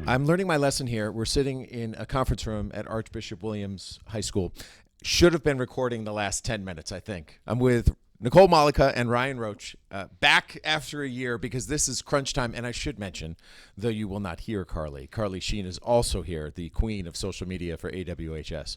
I'm learning my lesson here. We're sitting in a conference room at Archbishop Williams High School. Should have been recording the last 10 minutes, I think. I'm with Nicole Mollica and Ryan Roach, back after a year because this is crunch time. And I should mention, though you will not hear Carly Sheen is also here, the queen of social media for AWHS.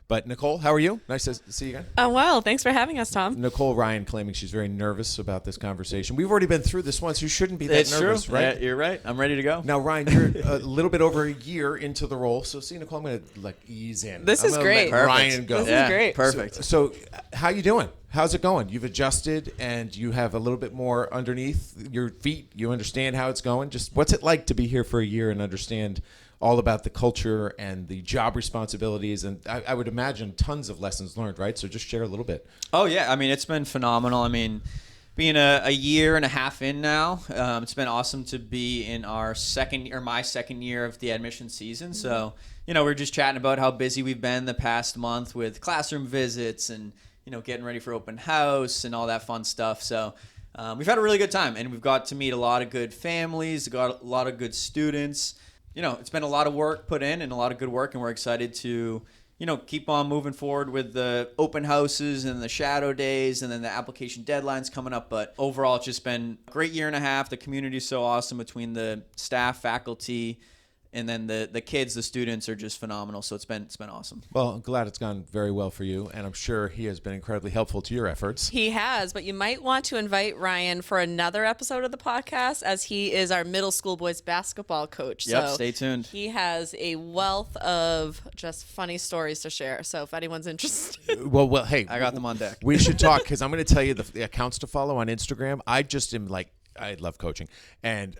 But Nicole, how are you? Nice to see you again. Well, thanks for having us, Tom. Nicole Ryan claiming she's very nervous about this conversation. We've already been through this once. You shouldn't be that nervous, true. right? Yeah, you're right. I'm ready to go. Now, Ryan, you're a little bit over a year into the role. So, see, Nicole, I'm going to ease in. This is great. Let Ryan go. This is great. Perfect. So, how you doing? How's it going? You've adjusted and you have a little bit more underneath your feet. You understand how it's going. Just what's it like to be here for a year and understand all about the culture and the job responsibilities, and I would imagine tons of lessons learned, right? So just share a little bit. Oh, yeah. I mean, it's been phenomenal. I mean, being a year and a half in now, it's been awesome to be in my second year of the admission season. So, we're just chatting about how busy we've been the past month with classroom visits and, getting ready for open house and all that fun stuff. So we've had a really good time, and we've got to meet a lot of good families, got a lot of good students. It's been a lot of work put in and a lot of good work, and we're excited to, keep on moving forward with the open houses and the shadow days and then the application deadlines coming up. But overall, it's just been a great year and a half. The community is so awesome between the staff, faculty, and then the kids, the students are just phenomenal. So it's been awesome. Well, I'm glad it's gone very well for you, and I'm sure he has been incredibly helpful to your efforts. He has, but you might want to invite Ryan for another episode of the podcast, as he is our middle school boys basketball coach. Yep, so stay tuned. He has a wealth of just funny stories to share. So if anyone's interested. Well, hey. I got them on deck. We should talk, because I'm going to tell you the accounts to follow on Instagram. I just am like, I love coaching, and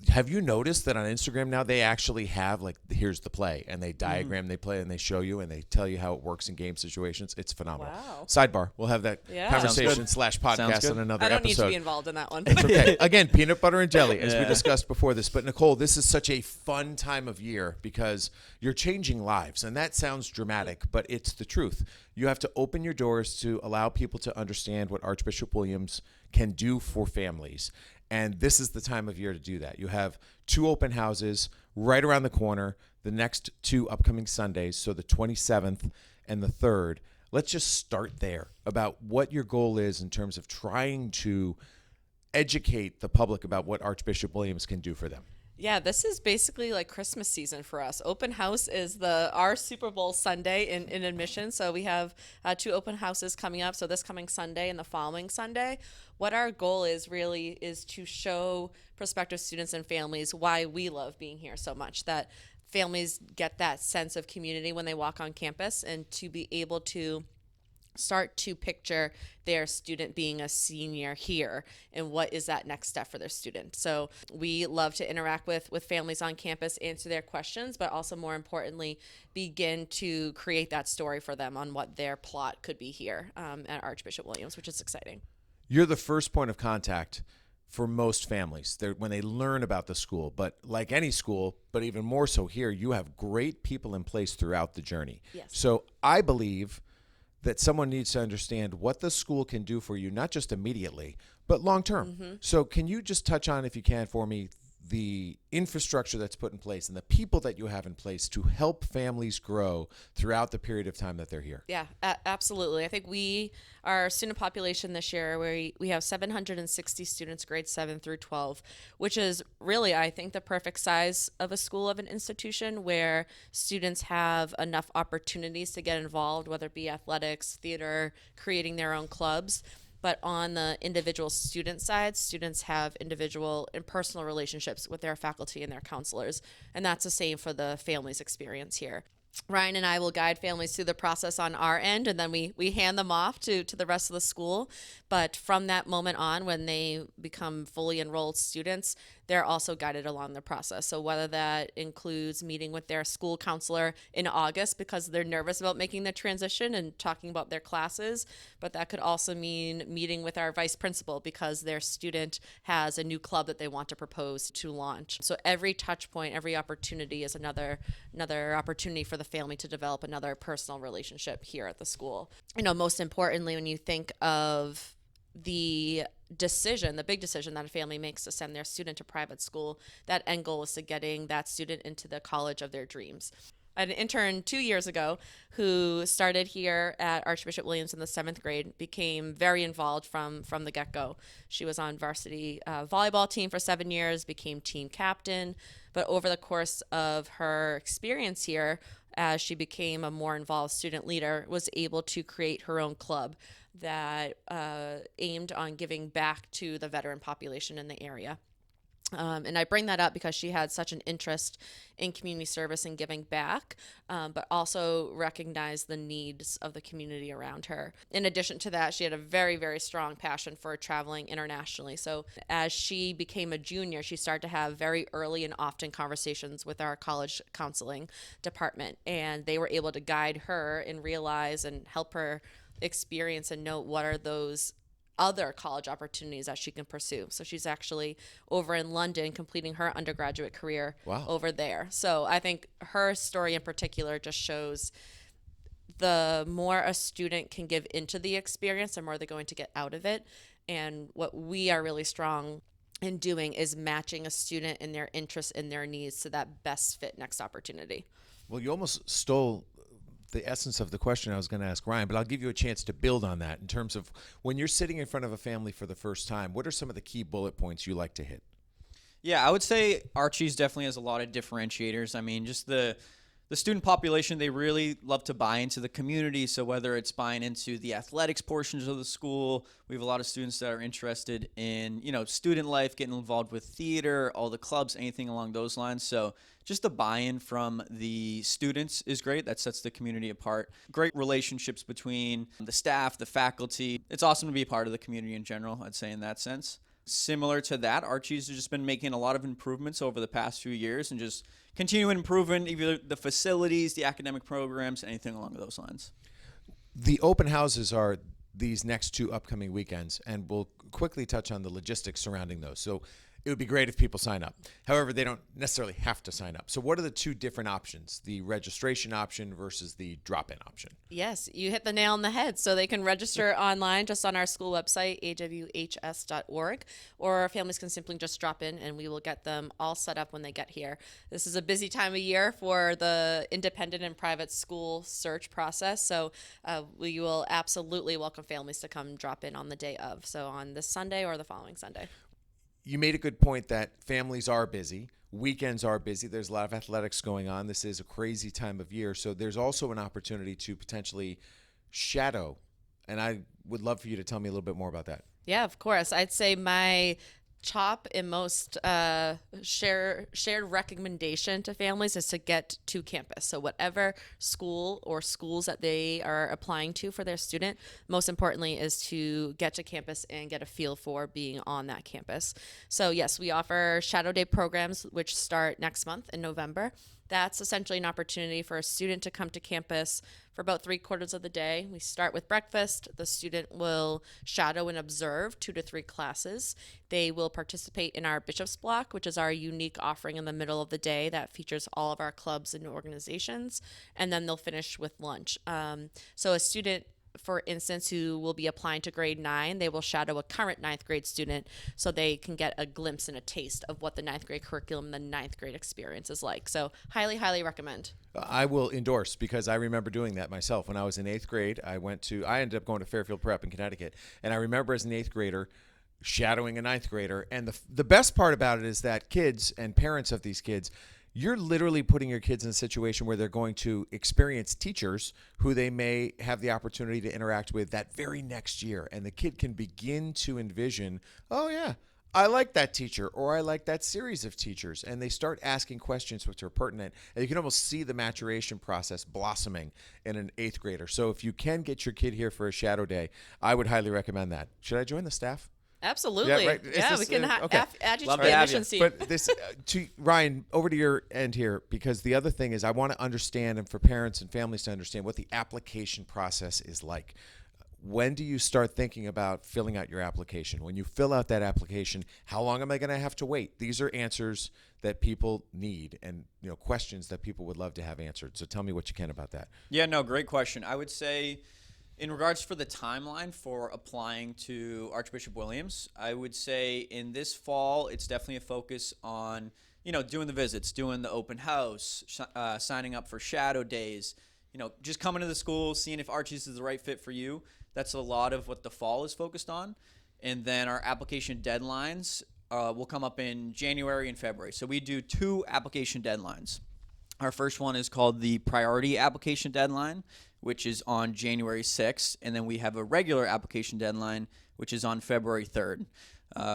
have you noticed that on Instagram now they actually have here's the play, and they diagram, they play, and they show you, and they tell you how it works in game situations. It's phenomenal. Wow. Sidebar. We'll have that conversation / podcast on another episode. I don't need to be involved in that one. It's okay. Again, peanut butter and jelly, as we discussed before this. But Nicole, this is such a fun time of year because you're changing lives, and that sounds dramatic, but it's the truth. You have to open your doors to allow people to understand what Archbishop Williams can do for families. And this is the time of year to do that. You have 2 open houses right around the corner, the next 2 upcoming Sundays, so the 27th and the 3rd. Let's just start there about what your goal is in terms of trying to educate the public about what Archbishop Williams can do for them. Yeah, this is basically like Christmas season for us. Open house is our Super Bowl Sunday in admission. So we have 2 open houses coming up. So this coming Sunday and the following Sunday. What our goal is really is to show prospective students and families why we love being here so much, that families get that sense of community when they walk on campus, and to be able to start to picture their student being a senior here and what is that next step for their student. So we love to interact with families on campus, answer their questions, but also more importantly, begin to create that story for them on what their plot could be here at Archbishop Williams, which is exciting. You're the first point of contact for most families when they learn about the school. But like any school, but even more so here, you have great people in place throughout the journey. Yes. So I believe that someone needs to understand what the school can do for you, not just immediately, but long term. Mm-hmm. So can you just touch on, if you can for me, the infrastructure that's put in place and the people that you have in place to help families grow throughout the period of time that they're here? Yeah, absolutely. I think our student population this year, we have 760 students, grades 7 through 12, which is really, I think, the perfect size of a school, of an institution, where students have enough opportunities to get involved, whether it be athletics, theater, creating their own clubs. But on the individual student side, students have individual and personal relationships with their faculty and their counselors. And that's the same for the family's experience here. Ryan and I will guide families through the process on our end, and then we hand them off to the rest of the school. But from that moment on, when they become fully enrolled students, they're also guided along the process. So whether that includes meeting with their school counselor in August because they're nervous about making the transition and talking about their classes, but that could also mean meeting with our vice principal because their student has a new club that they want to propose to launch. So every touch point, every opportunity is another opportunity for the family to develop another personal relationship here at the school. Most importantly, when you think of the big decision that a family makes to send their student to private school, that end goal is to getting that student into the college of their dreams. I had an intern 2 years ago who started here at Archbishop Williams in the 7th grade, became very involved from the get-go. She was on varsity volleyball team for 7 years, became team captain, but over the course of her experience here, as she became a more involved student leader, was able to create her own club that aimed on giving back to the veteran population in the area. And I bring that up because she had such an interest in community service and giving back, but also recognized the needs of the community around her. In addition to that, she had a very, very strong passion for traveling internationally. So as she became a junior, she started to have very early and often conversations with our college counseling department, and they were able to guide her and realize and help her experience and note what are those other college opportunities that she can pursue. So she's actually over in London completing her undergraduate career over there. So I think her story in particular just shows the more a student can give into the experience, the more they're going to get out of it. And what we are really strong in doing is matching a student and their interests and their needs to that best fit next opportunity. Well, you almost stole the essence of the question I was going to ask Ryan, but I'll give you a chance to build on that in terms of when you're sitting in front of a family for the first time, what are some of the key bullet points you like to hit? Yeah, I would say Archie's definitely has a lot of differentiators. I mean, just the student population, they really love to buy into the community. So whether it's buying into the athletics portions of the school, we have a lot of students that are interested in, student life, getting involved with theater, all the clubs, anything along those lines. So just the buy-in from the students is great. That sets the community apart. Great relationships between the staff, the faculty. It's awesome to be a part of the community in general, I'd say in that sense. Similar to that, Archie's has just been making a lot of improvements over the past few years and just continuing improving either the facilities, the academic programs, anything along those lines. The open houses are these next 2 upcoming weekends, and we'll quickly touch on the logistics surrounding those. So it would be great if people sign up. However, they don't necessarily have to sign up. So what are the 2 different options, the registration option versus the drop-in option? Yes, you hit the nail on the head. So they can register online just on our school website, awhs.org, or families can simply just drop in and we will get them all set up when they get here. This is a busy time of year for the independent and private school search process. So we will absolutely welcome families to come drop in on the day of. So on this Sunday or the following Sunday. You made a good point that families are busy. Weekends are busy. There's a lot of athletics going on. This is a crazy time of year. So there's also an opportunity to potentially shadow. And I would love for you to tell me a little bit more about that. Yeah, of course. I'd say my top and most shared recommendation to families is to get to campus. So whatever school or schools that they are applying to for their student, most importantly is to get to campus and get a feel for being on that campus. So yes, we offer Shadow Day programs, which start next month in November. That's essentially an opportunity for a student to come to campus for about 3/4 of the day. We start with breakfast. The student will shadow and observe 2 to 3 classes. They will participate in our Bishop's Block, which is our unique offering in the middle of the day that features all of our clubs and organizations. And then they'll finish with lunch. So a student, for instance, who will be applying to grade 9, they will shadow a current 9th grade student so they can get a glimpse and a taste of what the 9th grade curriculum, the 9th grade experience is like. So highly, highly recommend. I will endorse because I remember doing that myself. When I was in 8th grade, I ended up going to Fairfield Prep in Connecticut. And I remember as an 8th grader shadowing a 9th grader. And the best part about it is that kids and parents of these kids, you're literally putting your kids in a situation where they're going to experience teachers who they may have the opportunity to interact with that very next year. And the kid can begin to envision, oh yeah, I like that teacher, or I like that series of teachers. And they start asking questions which are pertinent. And you can almost see the maturation process blossoming in an 8th grader. So if you can get your kid here for a shadow day, I would highly recommend that. Should I join the staff? Absolutely. Yeah, right. We can okay. add you Love to to the have admission you. seat. But this, to Ryan, over to your end here, because the other thing is I want to understand, and for parents and families to understand, what the application process is like. When do you start thinking about filling out your application? When you fill out that application, how long am I going to have to wait? These are answers that people need and questions that people would love to have answered. So tell me what you can about that. Yeah, no, great question. I would say In regards for the timeline for applying to Archbishop Williams, I would say in this fall, it's definitely a focus on, doing the visits, doing the open house, signing up for shadow days, just coming to the school, seeing if Archie's is the right fit for you. That's a lot of what the fall is focused on. And then our application deadlines will come up in January and February. So we do 2 application deadlines. Our first one is called the priority application deadline, which is on January 6th. And then we have a regular application deadline, which is on February 3rd.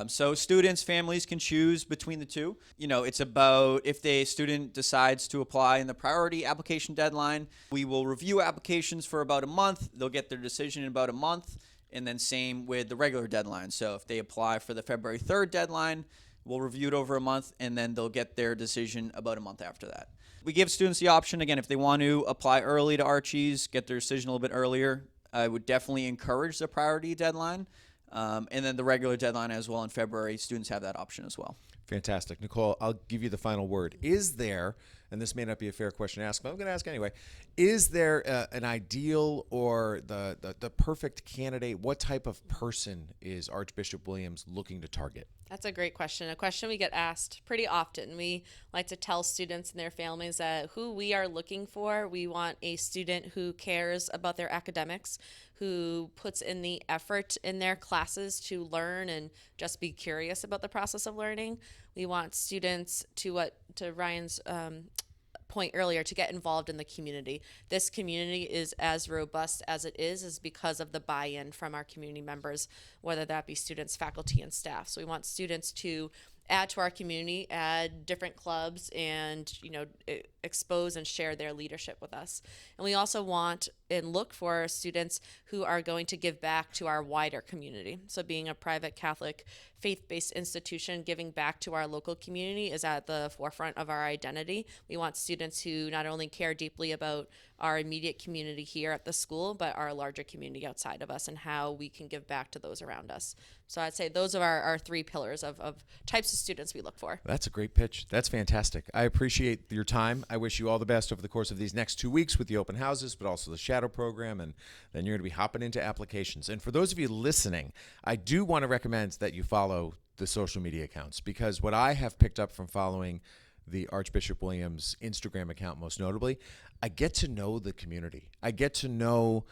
So students, families can choose between the two. It's about if the student decides to apply in the priority application deadline, we will review applications for about a month. They'll get their decision in about a month. And then same with the regular deadline. So if they apply for the February 3rd deadline, we'll review it over a month, and then they'll get their decision about a month after that. We give students the option, again, if they want to apply early to Archie's, get their decision a little bit earlier, I would definitely encourage the priority deadline. And then the regular deadline as well in February, students have that option as well. Fantastic. Nicole, I'll give you the final word. Is there, and this may not be a fair question to ask, but I'm going to ask anyway, is there an ideal or the perfect candidate? What type of person is Archbishop Williams looking to target? That's a great question. A question we get asked pretty often. We like to tell students and their families that who we are looking for, we want a student who cares about their academics, who puts in the effort in their classes to learn and just be curious about the process of learning. We want students to Ryan's point earlier, to get involved in the community. This community is as robust as it is because of the buy-in from our community members, whether that be students, faculty, and staff. So we want students to add to our community, add different clubs, and expose and share their leadership with us. And we also want and look for students who are going to give back to our wider community. So being a private Catholic faith-based institution, giving back to our local community is at the forefront of our identity. We want students who not only care deeply about our immediate community here at the school, but our larger community outside of us and how we can give back to those around us. So I'd say those are our 3 pillars of types of students we look for. That's a great pitch. That's fantastic. I appreciate your time. I wish you all the best over the course of these next 2 weeks with the open houses, but also the shadow program, and then you're going to be hopping into applications. And for those of you listening, I do want to recommend that you follow the social media accounts, because what I have picked up from following the Archbishop Williams Instagram account, most notably, I get to know the community. I get to know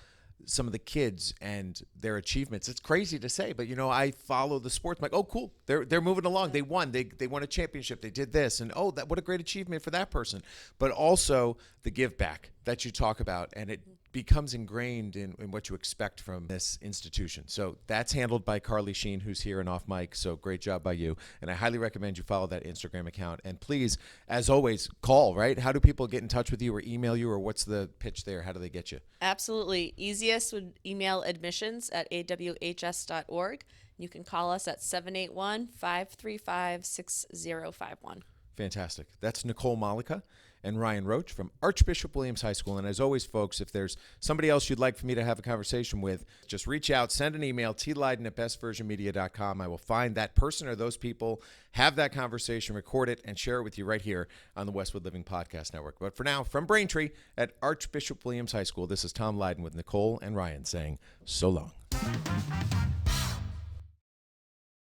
some of the kids and their achievements. It's crazy to say, but I follow the sports. I'm like, oh, cool. They're moving along. They won. They won a championship. They did this, and what a great achievement for that person. But also the give back that you talk about, and it becomes ingrained in what you expect from this institution. So that's handled by Carly Sheen, who's here and off mic. So great job by you. And I highly recommend you follow that Instagram account. And please, as always, call, right? How do people get in touch with you or email you, or what's the pitch there? How do they get you? Absolutely. Easiest would email admissions@awhs.org. You can call us at 781-535-6051. Fantastic. That's Nicole Mollica and Ryan Roach from Archbishop Williams High School. And as always, folks, if there's somebody else you'd like for me to have a conversation with, just reach out, send an email, tleyden@bestversionmedia.com. I will find that person or those people, have that conversation, record it, and share it with you right here on the Westwood Living Podcast Network. But for now, from Braintree at Archbishop Williams High School, this is Tom Leyden with Nicole and Ryan saying so long.